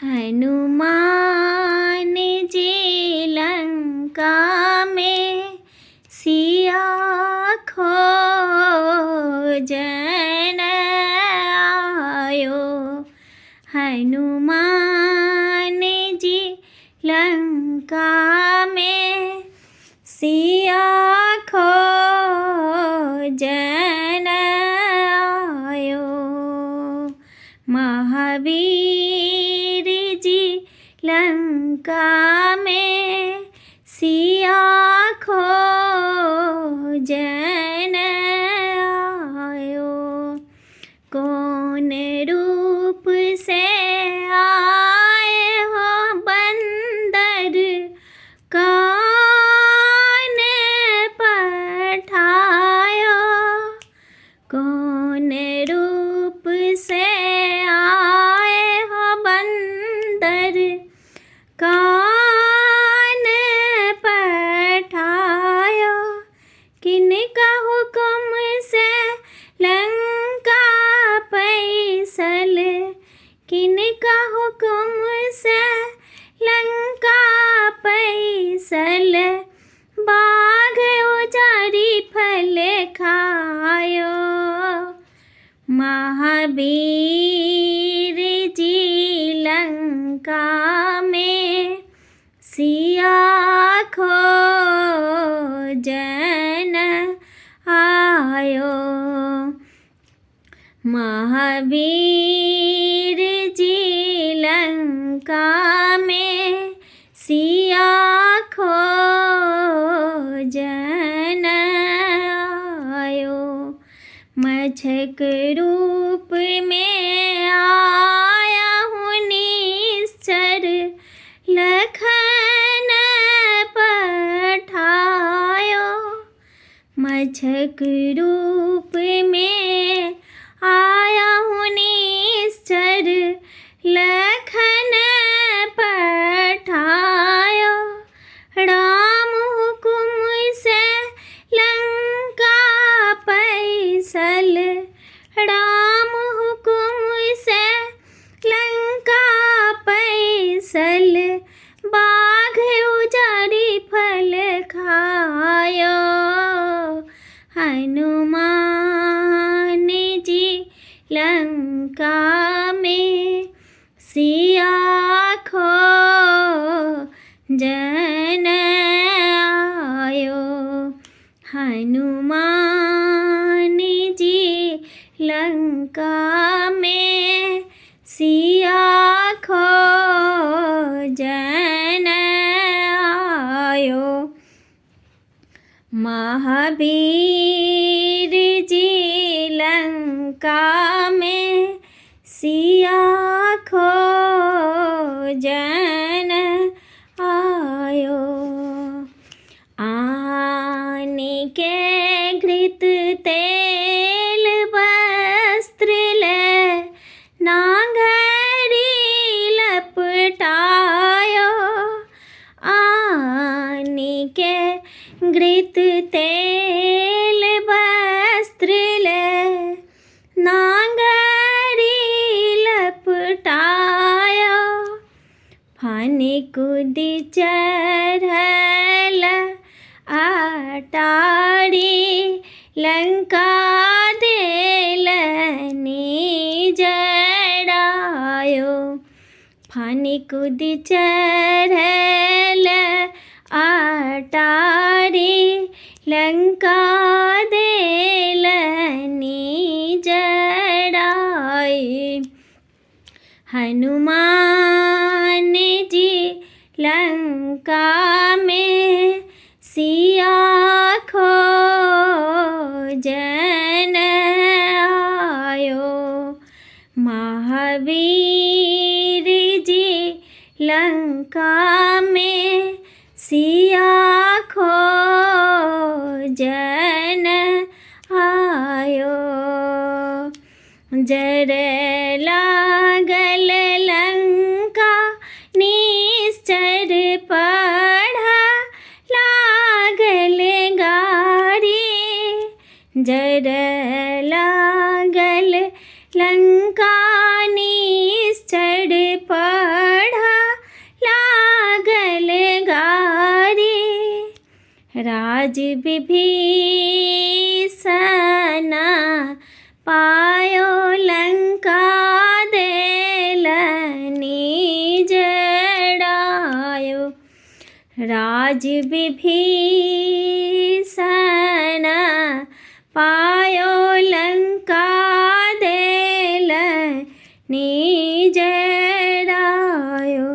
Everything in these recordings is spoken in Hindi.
हनुमान जी लंका में सिया खोजन आयो। हनुमान जी लंका में सिया खोजन आयो। महावीर जी लंका में सिया खोजन आयो। कौन रूप से आए हो बंदर, कौन पठायो। कौन रूप से आए हो बंदर, कौन पठायो। किनका हुक्म से लंका पैसल, किनका हुक्म से लंका पैसल। बाघ उजाड़ी फल खायो। महावीर जी लंका में सिया खोजन आयो। महावीर जी लंका में सिया खोजन आयो। मच्छक रूप में आया हूँ निश्चर, लखन पठायो। मच्छक रूप में आया हूँ निश्चर, लखन पठायो। राम हुकुम से लंका पैसल, राम हुकुम से लंका पैसल। बाघ उजाड़ी फल खायो। हनुमान जी लंका में सिया खोजन आयो। हनुमान जी लंका में सिया खोजन आयो। महावीर जी लंका में सिया खोजन आयो। आने के घृत तेल वस्त्र ले नांगरी लपटायो। आने के घृत तेल वस्त्र ले नांगरी लपटायो। फानी कूद चढ़ल अटारी, लंका देलनी जड़ायो। फानी कूद चढ़ल अटारी, लंका देलनी जड़ाई। हनुमान जी लंका में सिया खोजन आयो। महावीर जी लंका में सिया खोजन आयो। जर लागल लंका निश्चर पढ़ा लागल गारी। जर लागल लंका निश्चर पढ़ा राज विभीषण पायो लंका देलनी जड़ायो। राज विभीषण पायो लंका देलनी जड़ायो।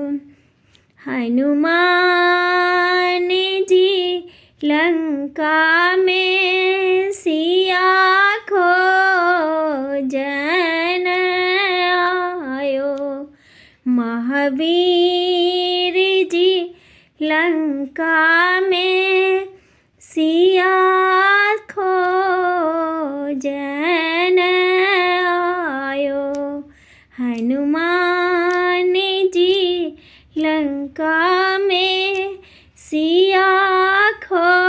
हनुमान जी लंका में सिया खोजन आयो। महावीर जी लंका में सिया खोजन आयो। हनुमान जी लंका में सिया खो